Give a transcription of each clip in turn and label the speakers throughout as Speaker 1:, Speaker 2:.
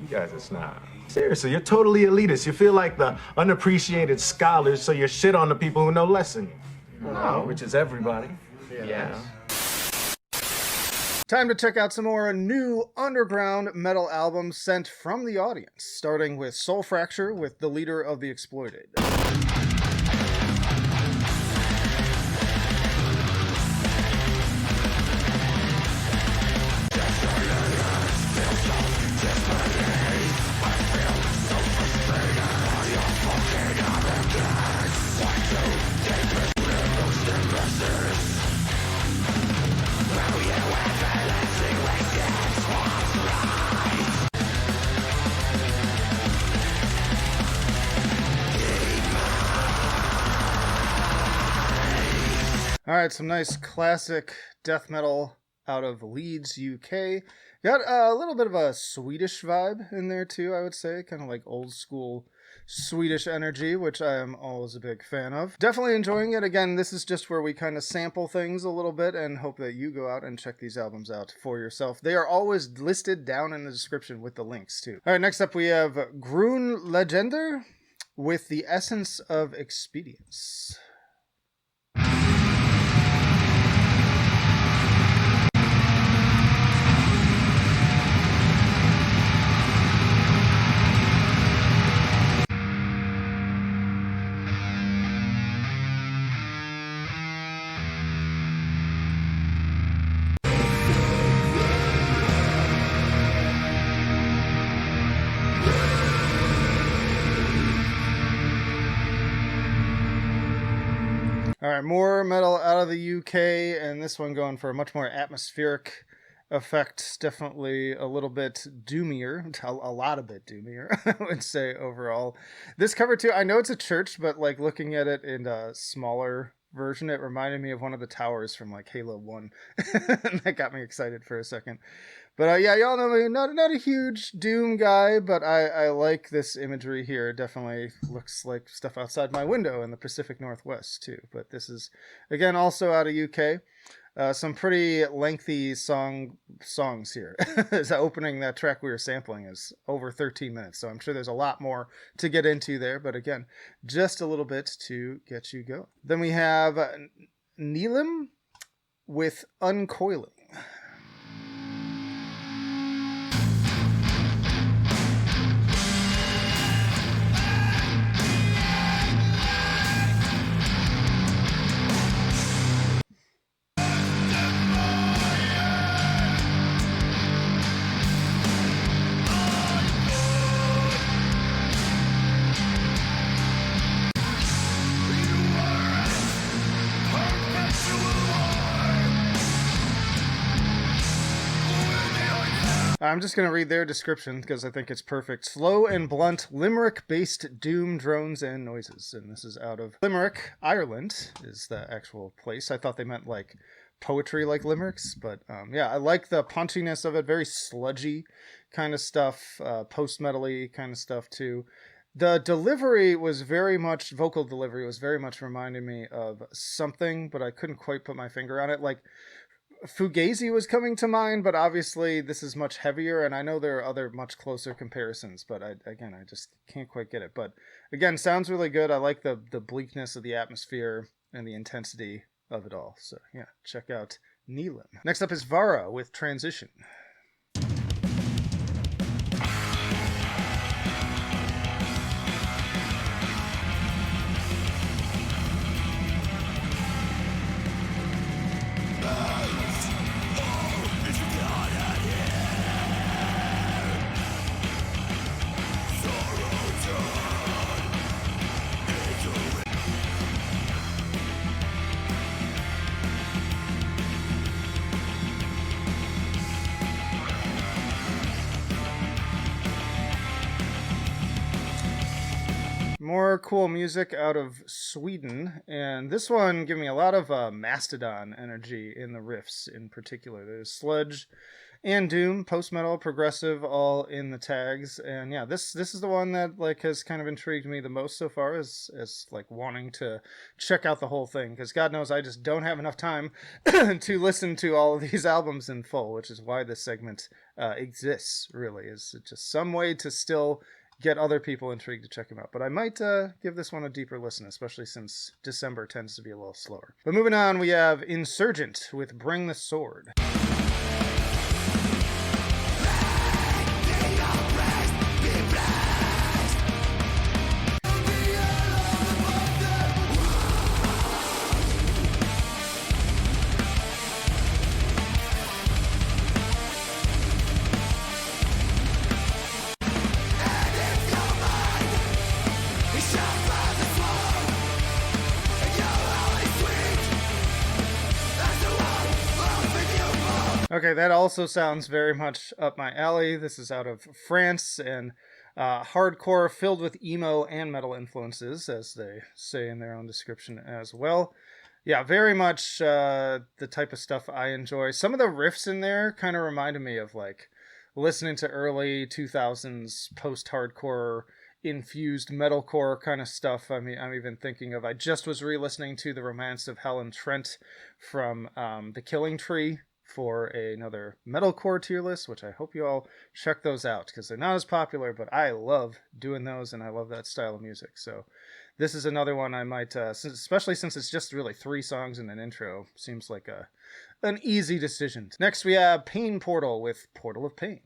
Speaker 1: You guys are snobs. Seriously, you're totally elitist. You feel like the unappreciated scholars, so you're shit on the people who know less than you. No, which is everybody.
Speaker 2: Yes.
Speaker 3: Time to check out some more new underground metal albums sent from the audience, starting with Soulfracture with The Leader of the Exploited. All right, some nice classic death metal out of Leeds, UK. Got a little bit of a Swedish vibe in there too, I would say. Kind of like old school Swedish energy, which I am always a big fan of. Definitely enjoying it. Again, this is just where we kind of sample things a little bit and hope that you go out and check these albums out for yourself. They are always listed down in the description with the links too. All right, next up we have Grun Legender with The Essence of Expedience. All right, more metal out of the UK, and this one going for a much more atmospheric effect. Definitely a little bit doomier, a lot of bit doomier, I would say overall. This cover too, I know it's a church, but like looking at it in a smaller version, it reminded me of one of the towers from like Halo 1. And that got me excited for a second. But yeah, y'all know me, not a huge Doom guy, but I like this imagery here. It definitely looks like stuff outside my window in the Pacific Northwest too. But this is, again, also out of UK. Some pretty lengthy songs here. So opening that track we were sampling is over 13 minutes, so I'm sure there's a lot more to get into there. But again, just a little bit to get you going. Then we have Nílim with Uncoiling. I'm just going to read their description because I think it's perfect. Slow and blunt, Limerick-based doom drones and noises. And this is out of Limerick, Ireland, is the actual place. I thought they meant like poetry like limericks, but yeah, I like the punchiness of it. Very sludgy kind of stuff, post-metal-y kind of stuff too. The delivery was very much, vocal delivery was very much reminding me of something, but I couldn't quite put my finger on it. Like, Fugazi was coming to mind, but obviously this is much heavier, and I know there are other much closer comparisons, but I just can't quite get it. But again, sounds really good. I like the bleakness of the atmosphere and the intensity of it all. So yeah, check out Nílim. Next up is Vara with Transition. More cool music out of Sweden, and this one gave me a lot of Mastodon energy in the riffs in particular. There's sludge and doom, post-metal, progressive, all in the tags. And yeah, this is the one that like has kind of intrigued me the most so far, as like wanting to check out the whole thing, because God knows I just don't have enough time to listen to all of these albums in full, which is why this segment exists, really, is just some way to still get other people intrigued to check him out. But I might give this one a deeper listen, especially since December tends to be a little slower. But moving on, we have Insurgent with Bring the Sword. Okay, that also sounds very much up my alley. This is out of France, and hardcore filled with emo and metal influences, as they say in their own description as well. Yeah, very much the type of stuff I enjoy. Some of the riffs in there kind of reminded me of like listening to early 2000s post-hardcore infused metalcore kind of stuff. I mean, I'm even thinking of, I just was re-listening to The Romance of Helen Trent from The Killing Tree for another metalcore tier list, which I hope you all check those out, because they're not as popular, but I love doing those and I love that style of music. So this is another one I might, especially since it's just really 3 songs and an intro, seems like an easy decision. Next we have Pain Portal with Portal of Pain.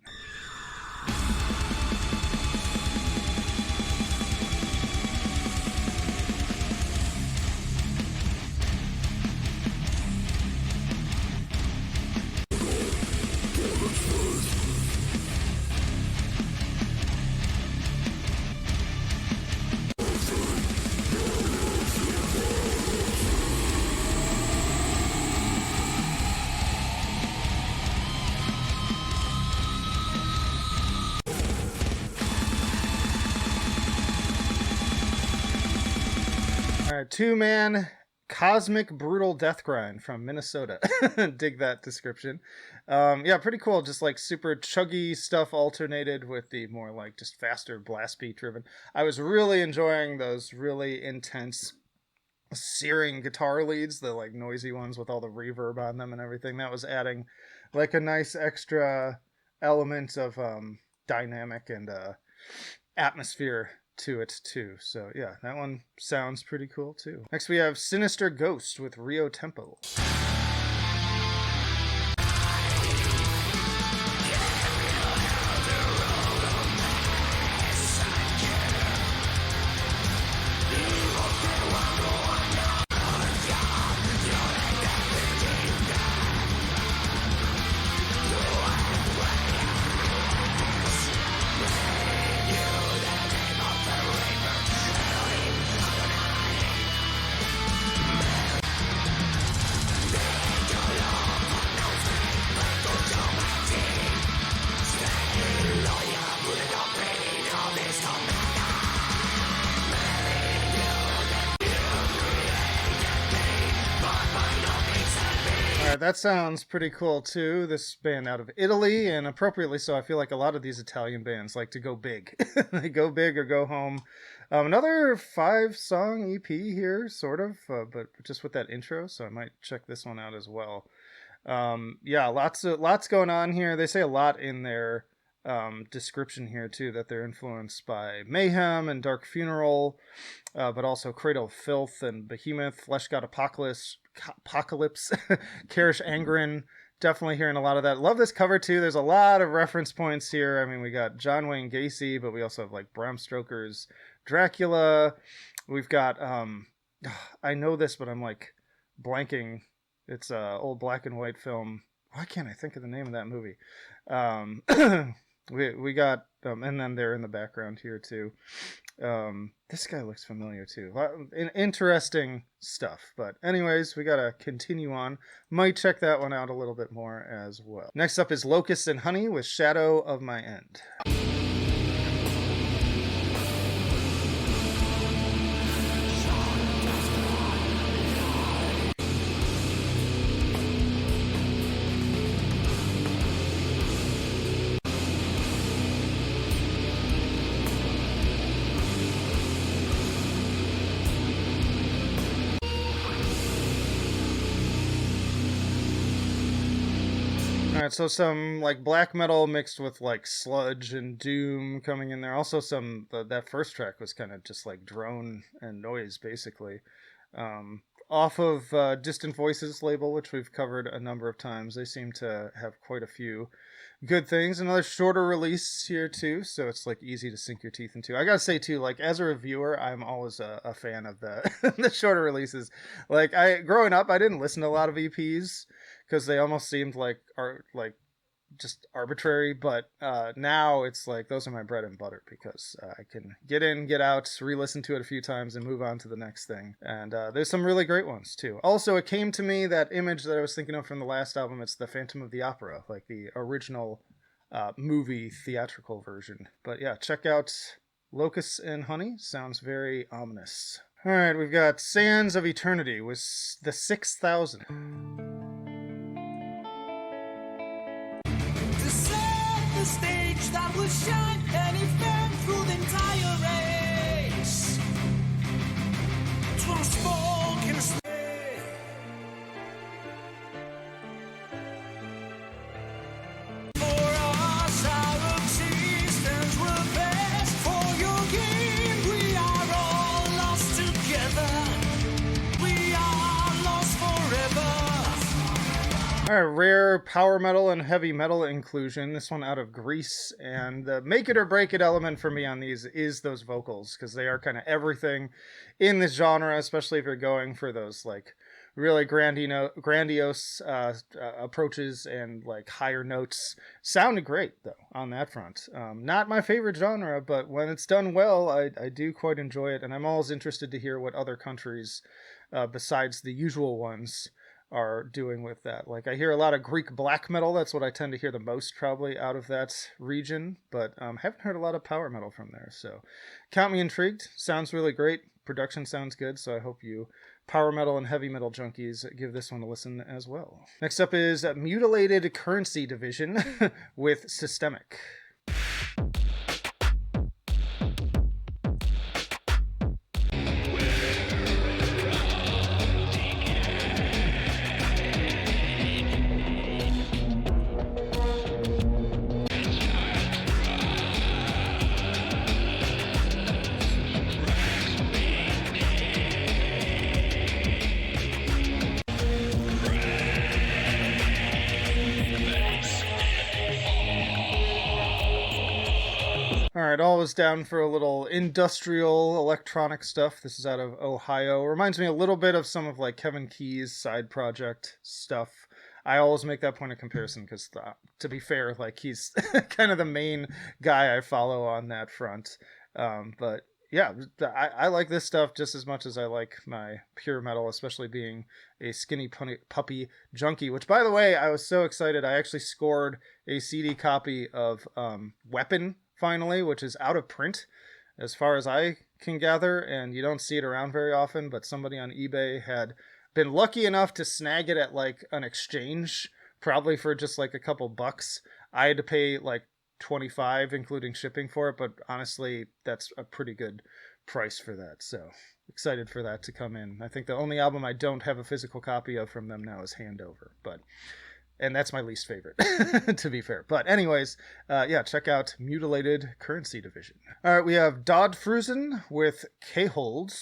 Speaker 3: Two-man cosmic brutal death grind from Minnesota. Dig that description. Yeah, pretty cool. Just like super chuggy stuff alternated with the more like just faster blast beat driven. I was really enjoying those really intense searing guitar leads, the like noisy ones with all the reverb on them and everything. That was adding like a nice extra element of dynamic and atmosphere to it too. So yeah, that one sounds pretty cool too. Next we have Sinister Ghost with Rio Tempo. That sounds pretty cool too. This band out of Italy, and appropriately so. I feel like a lot of these Italian bands like to go big. They go big or go home. Another 5-song EP here, sort of, but just with that intro, so I might check this one out as well. Yeah, lots going on here. They say a lot in their description here too, that they're influenced by Mayhem and Dark Funeral, but also Cradle of Filth and Behemoth, Flesh God Apocalypse, Karish Angren. Definitely hearing a lot of that. Love this cover too. There's a lot of reference points here. I mean, we got John Wayne Gacy, but we also have like Bram Stoker's Dracula. We've got I know this, but I'm like blanking. It's a old black and white film. Why can't I think of the name of that movie? We got and then they're in the background here too. This guy looks familiar too. Interesting stuff. But anyways, we gotta continue on. Might check that one out a little bit more as well. Next up is Locust and Honey with Shadow of My End. Alright, so some like black metal mixed with like sludge and doom coming in there. Also that first track was kind of just like drone and noise basically. Off of Distant Voices label, which we've covered a number of times. They seem to have quite a few good things. Another shorter release here too, so it's like easy to sink your teeth into. I gotta say too, like as a reviewer, I'm always a fan of the the shorter releases. Like growing up, I didn't listen to a lot of EPs because they almost seemed like just arbitrary, but now it's like those are my bread and butter because I can get in, get out, re-listen to it a few times and move on to the next thing. And there's some really great ones too. Also, it came to me, that image that I was thinking of from the last album, it's the Phantom of the Opera, like the original movie theatrical version. But yeah, check out Locust and Honey. Sounds very ominous. All right, we've got Sands of Eternity with the 6000.
Speaker 2: The stage that will shine and event through the entire race. Transform can stay. For us, our existence will pass. For your game, we are all lost together. We are lost forever.
Speaker 3: All right, rare power metal and heavy metal inclusion. This one out of Greece, and the make it or break it element for me on these is those vocals, because they are kind of everything in this genre, especially if you're going for those like really grandiose approaches and like higher notes. Sounded great though on that front. Not my favorite genre, but when it's done well, I do quite enjoy it, and I'm always interested to hear what other countries besides the usual ones are doing with that. Like I hear a lot of Greek black metal. That's what I tend to hear the most probably out of that region, but haven't heard a lot of power metal from there. So count me intrigued. Sounds really great. Production sounds good. So I hope you power metal and heavy metal junkies give this one a listen as well. Next up is Mutilated Currency Division with Systemic. Alright, always down for a little industrial electronic stuff. This is out of Ohio. Reminds me a little bit of some of like Kevin Key's side project stuff. I always make that point of comparison because, to be fair, like he's kind of the main guy I follow on that front. But yeah, I like this stuff just as much as I like my pure metal, especially being a skinny puppy junkie, which, by the way, I was so excited. I actually scored a CD copy of Weapon, finally, which is out of print as far as I can gather, and you don't see it around very often, but somebody on eBay had been lucky enough to snag it at like an exchange, probably for just like a couple bucks. I had to pay like $25 including shipping for it, but honestly that's a pretty good price for that, so excited for that to come in. I think the only album I don't have a physical copy of from them now is Handover, and that's my least favorite, to be fair. But anyways, yeah, check out Mutilated Currency Division. All right, we have DoddFRUSEN with KHold.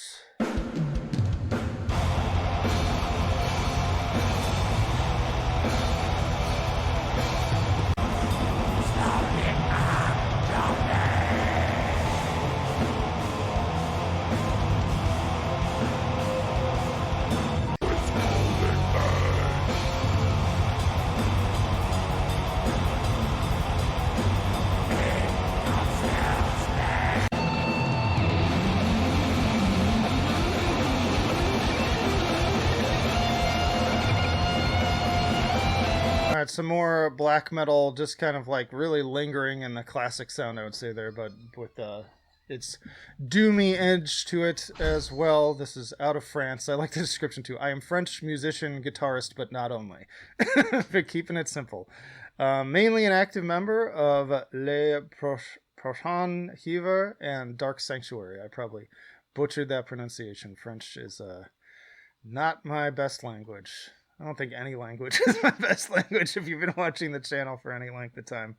Speaker 3: Some more black metal, just kind of like really lingering in the classic sound, I would say there, but with its doomy edge to it as well. This is out of France. I like the description too. I am French musician, guitarist, but not only. But keeping it simple. Mainly an active member of Les Prochains Hiver and Dark Sanctuary. I probably butchered that pronunciation. French is not my best language. I don't think any language is my best language if you've been watching the channel for any length of time.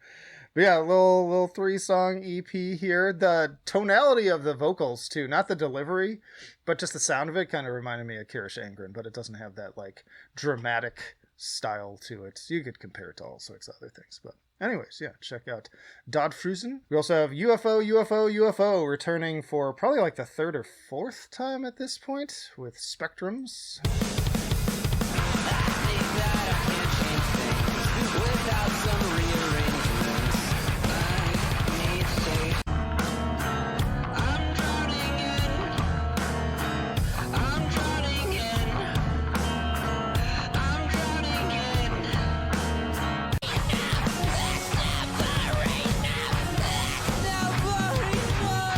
Speaker 3: But yeah, little 3-song EP here. The tonality of the vocals too, not the delivery, but just the sound of it kind of reminded me of Kirish Angren, but it doesn't have that like dramatic style to it. You could compare it to all sorts of other things, but anyways, yeah, check out DoddFRUSEN. We also have Ufoufoufo returning for probably like the 3rd or 4th time at this point with Spectrums.
Speaker 2: Without some rearrangements, I need safe. I'm drowning in. I'm drowning in. I'm drowning in. Never enough.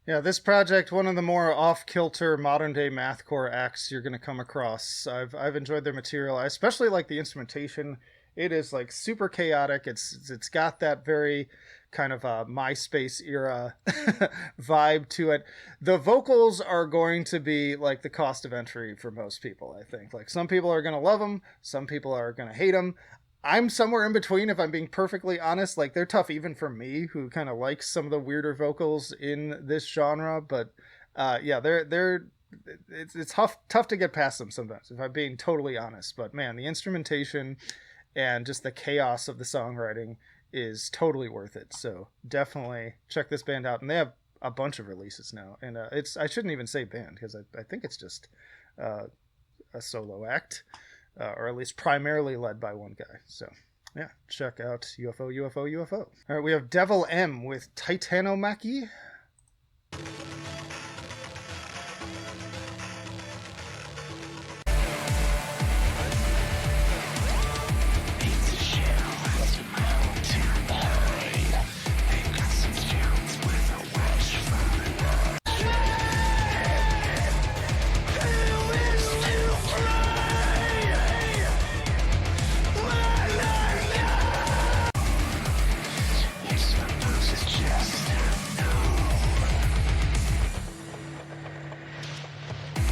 Speaker 3: Yeah, this project, one of the more off-kilter modern-day mathcore acts you're going to come across. I've enjoyed their material. I especially like the instrumentation. It is like super chaotic. It's got that very kind of MySpace era vibe to it. The vocals are going to be like the cost of entry for most people, I think. Like some people are going to love them, some people are going to hate them. I'm somewhere in between, if I'm being perfectly honest. Like, they're tough even for me, who kind of likes some of the weirder vocals in this genre. But yeah, it's tough to get past them sometimes, if I'm being totally honest. But man, the instrumentation and just the chaos of the songwriting is totally worth it. So definitely check this band out. And they have a bunch of releases now. And I shouldn't even say band, because I think it's just a solo act. Or at least primarily led by one guy. So, yeah, check out Ufoufoufo. All right, we have Devil M with TITANOMACHIE.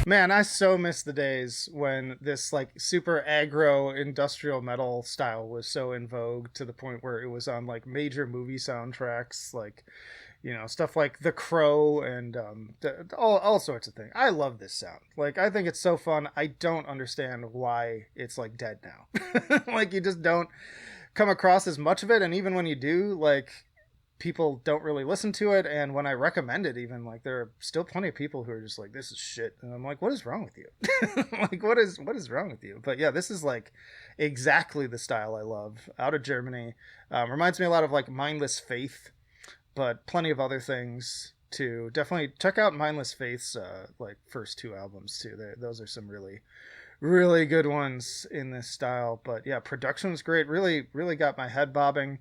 Speaker 3: Man, I so miss the days when this like super aggro industrial metal style was so in vogue, to the point where it was on like major movie soundtracks, like, you know, stuff like The Crow and all sorts of things. I love this sound. Like, I think it's so fun. I don't understand why it's like dead now. Like, you just don't come across as much of it, and even when you do, like, people don't really listen to it. And when I recommend it, even, like, there are still plenty of people who are just like, this is shit. And I'm like, what is wrong with you? Like, what is wrong with you? But yeah, this is like exactly the style I love. Out of Germany. Reminds me a lot of like Mindless Faith, but plenty of other things too. Definitely check out Mindless Faith's like first 2 albums too. Those are some really good ones in this style. But yeah, production's great. Really got my head bobbing.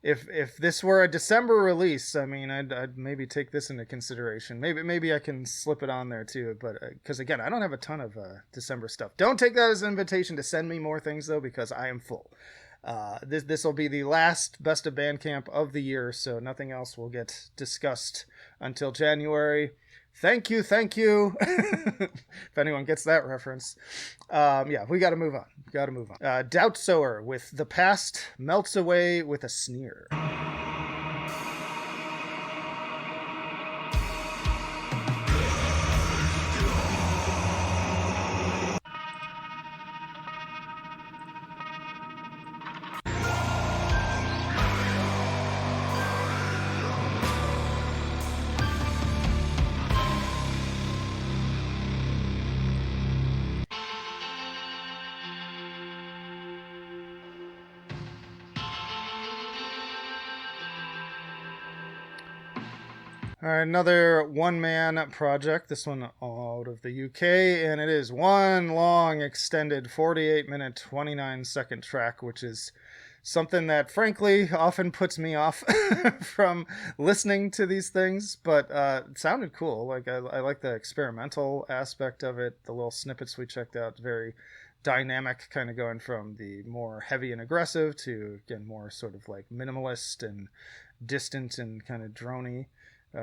Speaker 3: If this were a December release, I mean, I'd maybe take this into consideration. Maybe I can slip it on there too. But because again, I don't have a ton of December stuff. Don't take that as an invitation to send me more things though, because I am full. This will be the last Best of Bandcamp of the year, so nothing else will get discussed until January. Thank you. If anyone gets that reference. Yeah, we got to move on. Doubtsower with The Past Melts Away with a Sneer. All right, another one-man project, this one out of the UK, and it is one long, extended 48-minute, 29-second track, which is something that, frankly, often puts me off from listening to these things, but it sounded cool. Like, I like the experimental aspect of it. The little snippets we checked out, very, dynamic, kind of going from the more heavy and aggressive to, again, more sort of like minimalist and distant and kind of droney.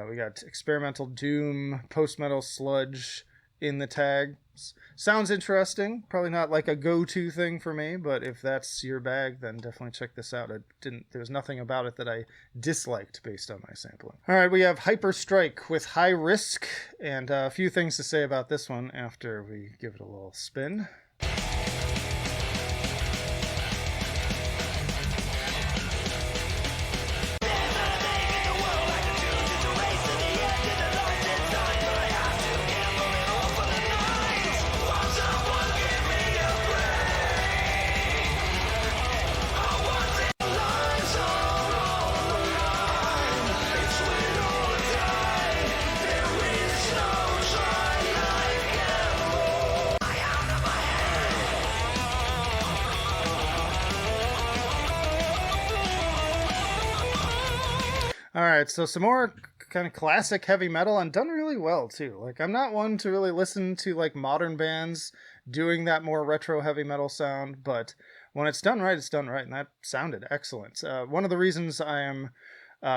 Speaker 3: We got experimental doom, post-metal sludge in the tags. Sounds interesting. Probably not like a go-to thing for me, but if that's your bag, then definitely check this out. There was nothing about it that I disliked based on my sampling. All right, we have Hyperstrike with High Risk, and a few things to say about this one after we give it a little spin. All right, so some more kind of classic heavy metal, and done really well too. Like, I'm not one to really listen to like modern bands doing that more retro heavy metal sound, but when it's done right, and that sounded excellent. One of the reasons I am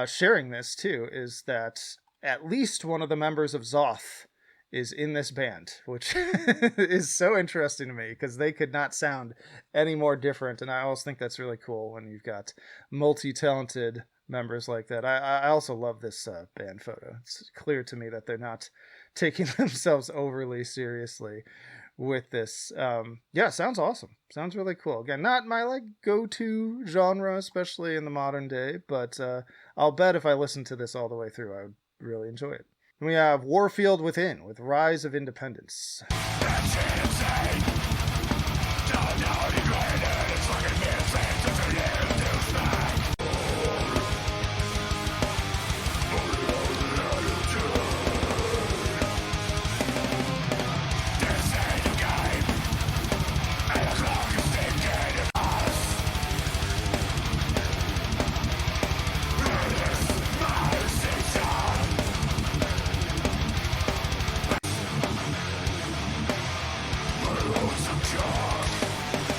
Speaker 3: sharing this too is that at least one of the members of Zoth is in this band, which is so interesting to me because they could not sound any more different, and I always think that's really cool when you've got multi-talented members like that. I also love this band photo. It's clear to me that they're not taking themselves overly seriously with this. Yeah, sounds awesome. Sounds really cool. Again, not my like go-to genre, especially in the modern day, but I'll bet if I listened to this all the way through, I would really enjoy it. And we have Warfield Within with Rise of Independence.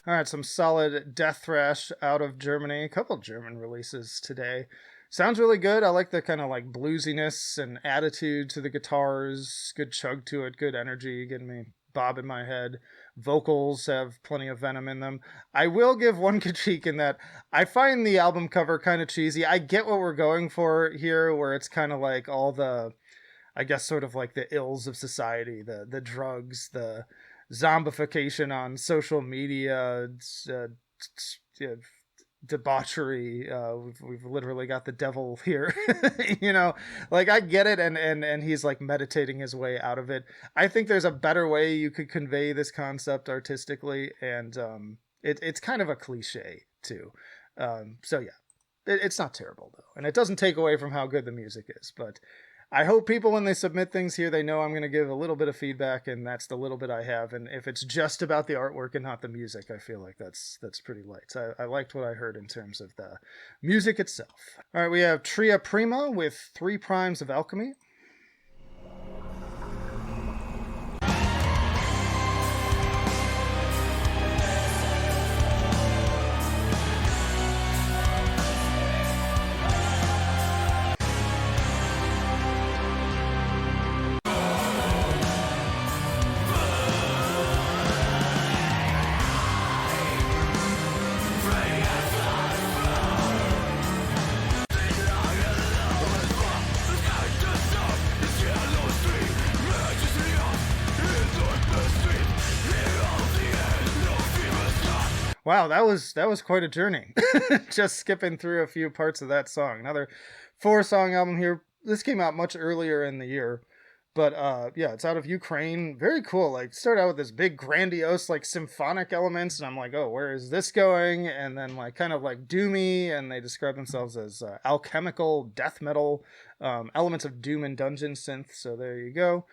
Speaker 3: All right, some solid death thrash out of Germany. A couple German releases today. Sounds really good. I like the kind of like bluesiness and attitude to the guitars. Good chug to it, good energy, getting me bobbing my head. Vocals have plenty of venom in them. I will give one critique in that I find the album cover kind of cheesy. I get what we're going for here, where it's kind of like all the, I guess, sort of like the ills of society, the drugs, the zombification on social media, debauchery. We've literally got the devil here. You know, like, I get it, and he's like meditating his way out of it. I think there's a better way you could convey this concept artistically, and it's kind of a cliche too. So yeah, it's not terrible though, and it doesn't take away from how good the music is, but I hope people, when they submit things here, they know I'm going to give a little bit of feedback, and that's the little bit I have. And if it's just about the artwork and not the music, I feel like that's pretty light. So I liked what I heard in terms of the music itself. All right, we have Tria Prima with 3 Primes of Alchemy. Wow, that was quite a journey. Just skipping through a few parts of that song. Another 4-song album here. This came out much earlier in the year. But yeah, it's out of Ukraine. Very cool. Like, start out with this big grandiose like symphonic elements, and I'm like, oh, where is this going? And then like kind of like doomy, and they describe themselves as alchemical death metal, elements of doom and dungeon synth. So there you go.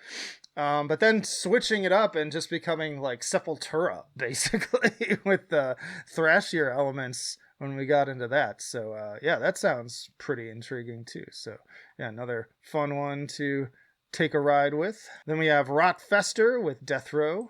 Speaker 3: But then switching it up and just becoming like Sepultura, basically, with the thrashier elements when we got into that. So yeah, that sounds pretty intriguing too. So yeah, another fun one to take a ride with. Then we have Rot Fester with Death Row.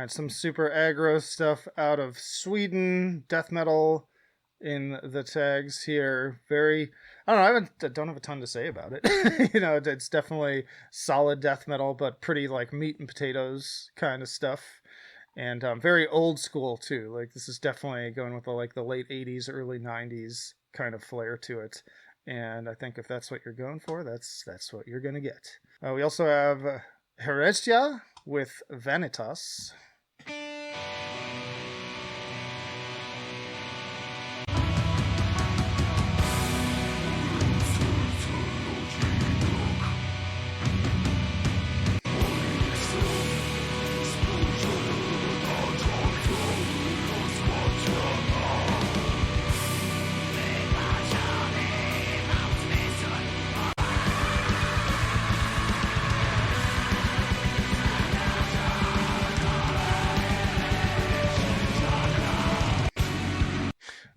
Speaker 3: right, some super aggro stuff out of Sweden, death metal in the tags here. Very, I don't have a ton to say about it. You know, it's definitely solid death metal, but pretty like meat and potatoes kind of stuff. And very old school too. Like this is definitely going with the late 80s, early 90s kind of flair to it. And I think if that's what you're going for, that's what you're going to get. We also have Heresia with Vanitas.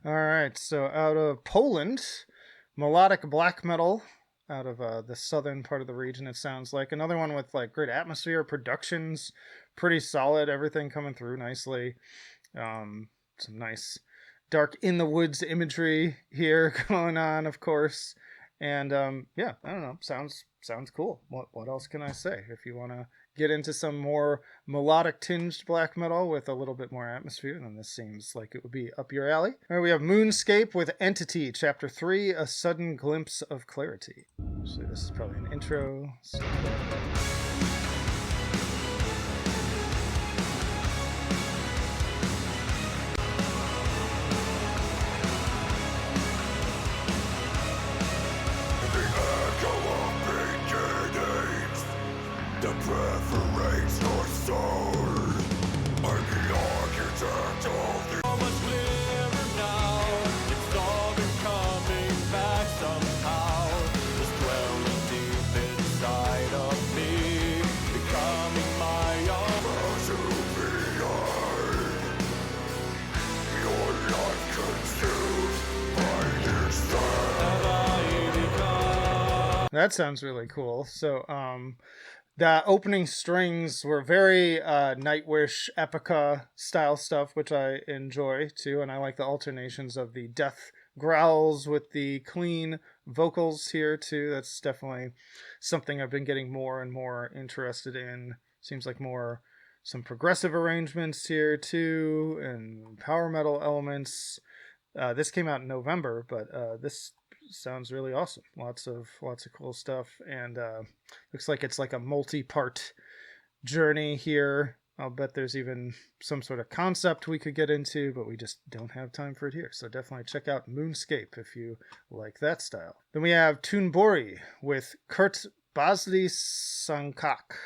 Speaker 3: Alright, so out of Poland, melodic black metal out of the southern part of the region, it sounds like. Another one with like great atmosphere, productions, pretty solid, everything coming through nicely. Some nice dark in the woods imagery here going on, of course. And yeah, I don't know, sounds cool. What else can I say? If you want to get into some more melodic tinged black metal with a little bit more atmosphere, then this seems like it would be up your alley. All right, we have Moonscape with Entity, Chapter 3, A Sudden Glimpse of Clarity. So this is probably an intro. So... That sounds really cool. So, the opening strings were very Nightwish, Epica style stuff, which I enjoy too, and I like the alternations of the death growls with the clean vocals here too. That's definitely something I've been getting more and more interested in. Seems like some progressive arrangements here too, and power metal elements. This came out in November, but this sounds really awesome. Lots of cool stuff, and looks like it's like a multi-part journey here. I'll bet there's even some sort of concept we could get into, but we just don't have time for it here. So definitely check out Moonscape if you like that style. Then we have Tunbury with Kurt Basli Sankak.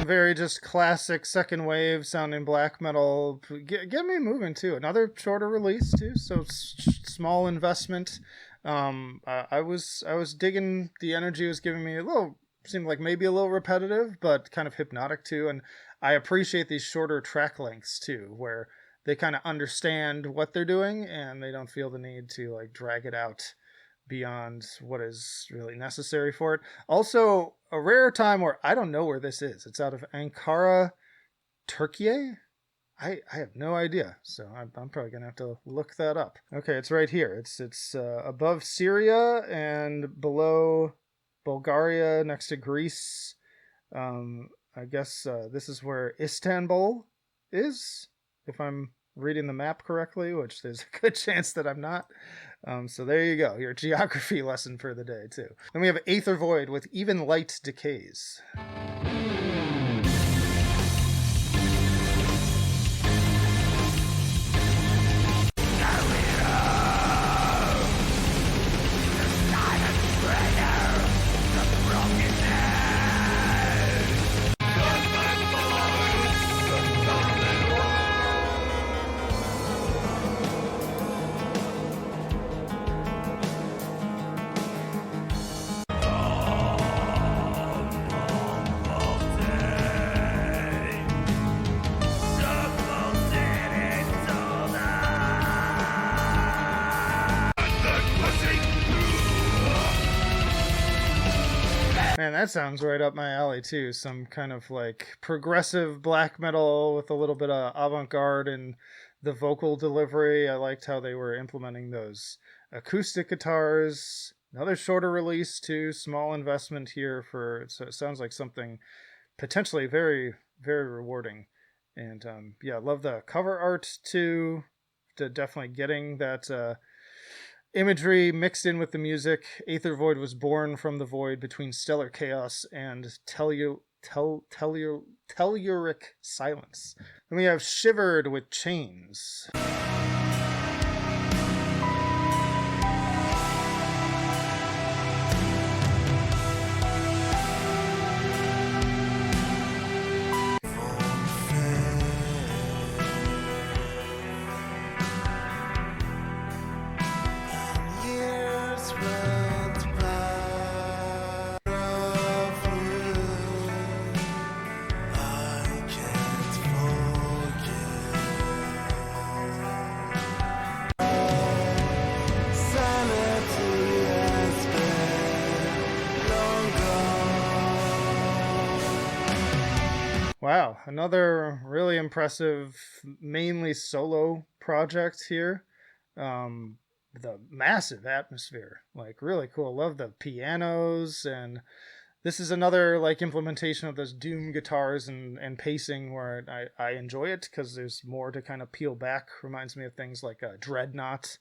Speaker 3: Very just classic second wave sounding black metal. Get me moving too. Another shorter release too, so small investment. I was digging the energy it was giving me. Seemed like maybe a little repetitive, but kind of hypnotic too. And I appreciate these shorter track lengths too, where they kind of understand what they're doing and they don't feel the need to like drag it out beyond what is really necessary for it. Also, a rare time where I don't know where this is. It's out of Ankara, Turkey. I have no idea, so I'm probably gonna have to look that up. Okay, it's right here. It's above Syria and below Bulgaria, next to Greece. I guess this is where Istanbul is, if I'm reading the map correctly, which there's a good chance that I'm not. So there you go, your geography lesson for the day too. Then we have Aether Void with Even Light Decays. Man, that sounds right up my alley too. Some kind of like progressive black metal with a little bit of avant-garde in the vocal delivery. I liked how they were implementing those acoustic guitars. Another shorter release too, small investment here so it sounds like something potentially very, very rewarding. And yeah, I love the cover art too. Definitely getting that imagery mixed in with the music. Aether Void was born from the void between stellar chaos and telluric silence. Then we have Shivered with Chains. Wow, another really impressive, mainly solo project here. The massive atmosphere, like really cool. Love the pianos, and this is another like implementation of those doom guitars and pacing where I enjoy it because there's more to kind of peel back. Reminds me of things like Dreadnought.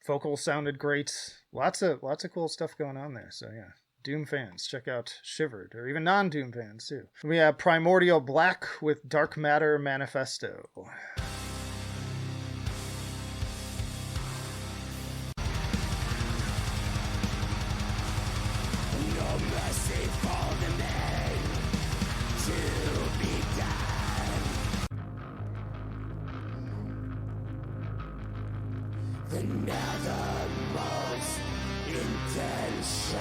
Speaker 3: Vocals sounded great. Lots of cool stuff going on there. So yeah. Doom fans, check out Shivered, or even non-Doom fans too. We have Primordial Black with Dark Matter Manifesto.
Speaker 2: No mercy for the men to be done. The nethermost intention.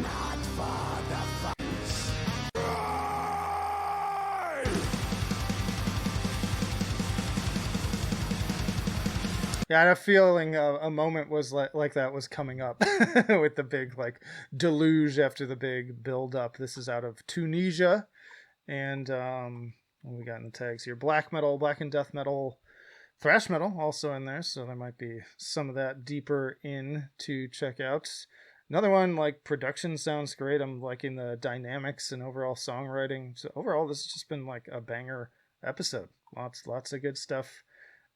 Speaker 2: Not for the fight.
Speaker 3: Yeah, I had a feeling a moment was like that was coming up with the big like deluge after the big build up. This is out of Tunisia, and what we got in the tags here: black metal, black and death metal, thrash metal also in there. So there might be some of that deeper in to check out. Another one, like, production sounds great. I'm liking the dynamics and overall songwriting. So overall, this has just been like a banger episode. Lots of good stuff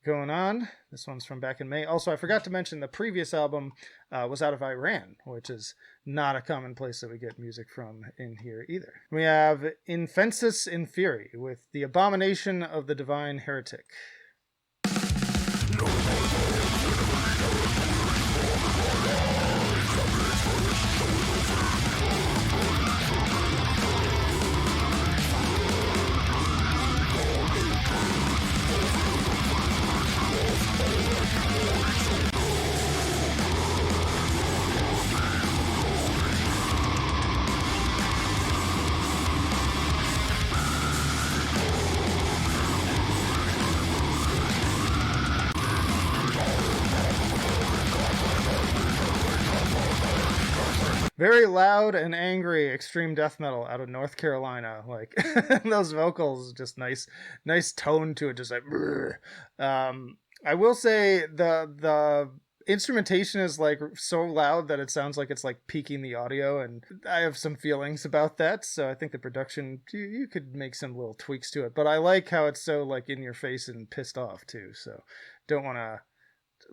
Speaker 3: going on. This one's from back in May. Also, I forgot to mention the previous album was out of Iran, which is not a common place that we get music from in here either. We have Infensus Inferi with The Abomination of the Divine Heretic. Very loud and angry extreme death metal out of North Carolina. Like those vocals, just nice tone to it. Just like, I will say the instrumentation is like so loud that it sounds like it's like peaking the audio, and I have some feelings about that. So I think the production, you could make some little tweaks to it, but I like how it's so like in your face and pissed off too. So don't want to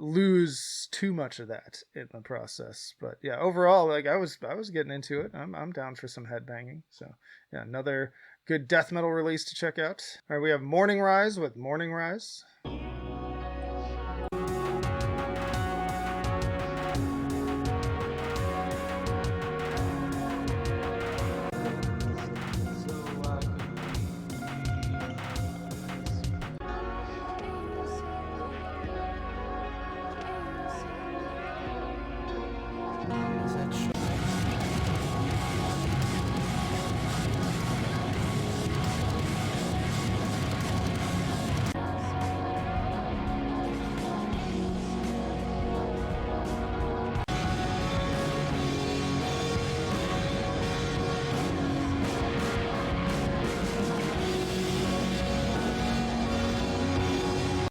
Speaker 3: lose too much of that in the process. But yeah, overall, like I was getting into it. I'm down for some headbanging. So yeah, another good death metal release to check out. All right, we have Morning Rise with Morning Rise.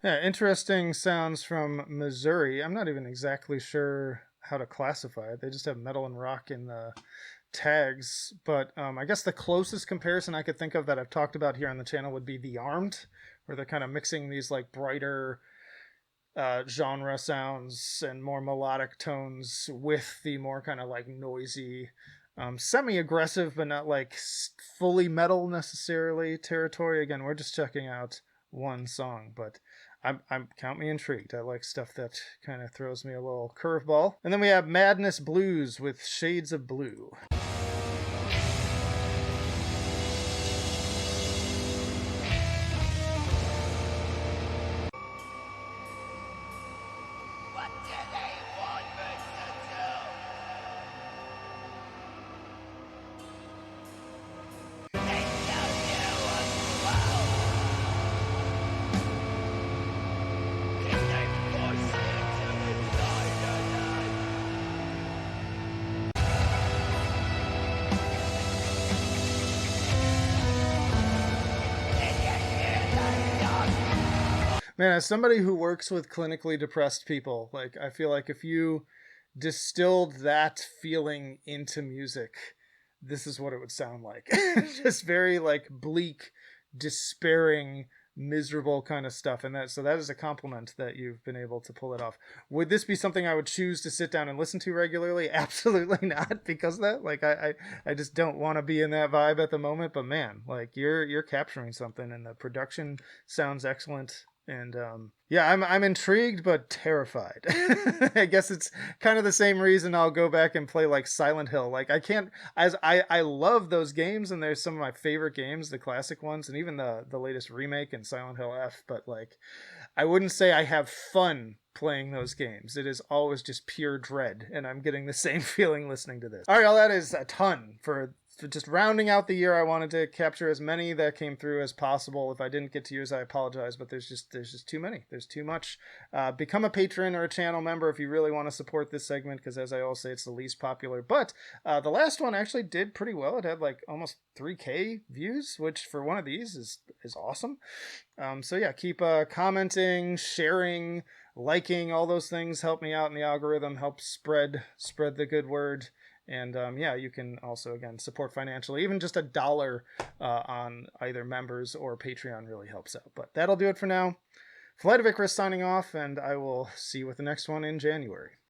Speaker 3: Yeah, interesting sounds from Missouri. I'm not even exactly sure how to classify it. They just have metal and rock in the tags, but I guess the closest comparison I could think of that I've talked about here on the channel would be The Armed, where they're kind of mixing these like brighter genre sounds and more melodic tones with the more kind of like noisy, semi-aggressive but not like fully metal necessarily territory. Again, we're just checking out one song, but I'm count me intrigued. I like stuff that kind of throws me a little curveball. And then we have Madness Blues with Shades of Blue. Man, as somebody who works with clinically depressed people, like I feel like if you distilled that feeling into music, this is what it would sound like. Just very like bleak, despairing, miserable kind of stuff. And that is a compliment that you've been able to pull it off. Would this be something I would choose to sit down and listen to regularly? Absolutely not, because of that. Like I just don't want to be in that vibe at the moment. But man, like you're capturing something, and the production sounds excellent. And yeah, I'm intrigued but terrified. I guess it's kind of the same reason I'll go back and play like Silent Hill. Like I love those games, and there's some of my favorite games, the classic ones, and even the latest remake in Silent Hill F. But like, I wouldn't say I have fun playing those games. It is always just pure dread, and I'm getting the same feeling listening to this. All right, all that is a ton for just rounding out the year. I wanted to capture as many that came through as possible. If I didn't get to yours, I apologize, but there's just too many. There's too much. Become a patron or a channel member if you really want to support this segment, because as I always say, it's the least popular. But the last one actually did pretty well. It had like almost 3K views, which for one of these is awesome. So yeah, keep commenting, sharing, liking. All those things help me out in the algorithm, help spread the good word. And yeah, you can also, again, support financially. Even just $1 on either members or Patreon really helps out. But that'll do it for now. Flight of Icarus signing off, and I will see you with the next one in January.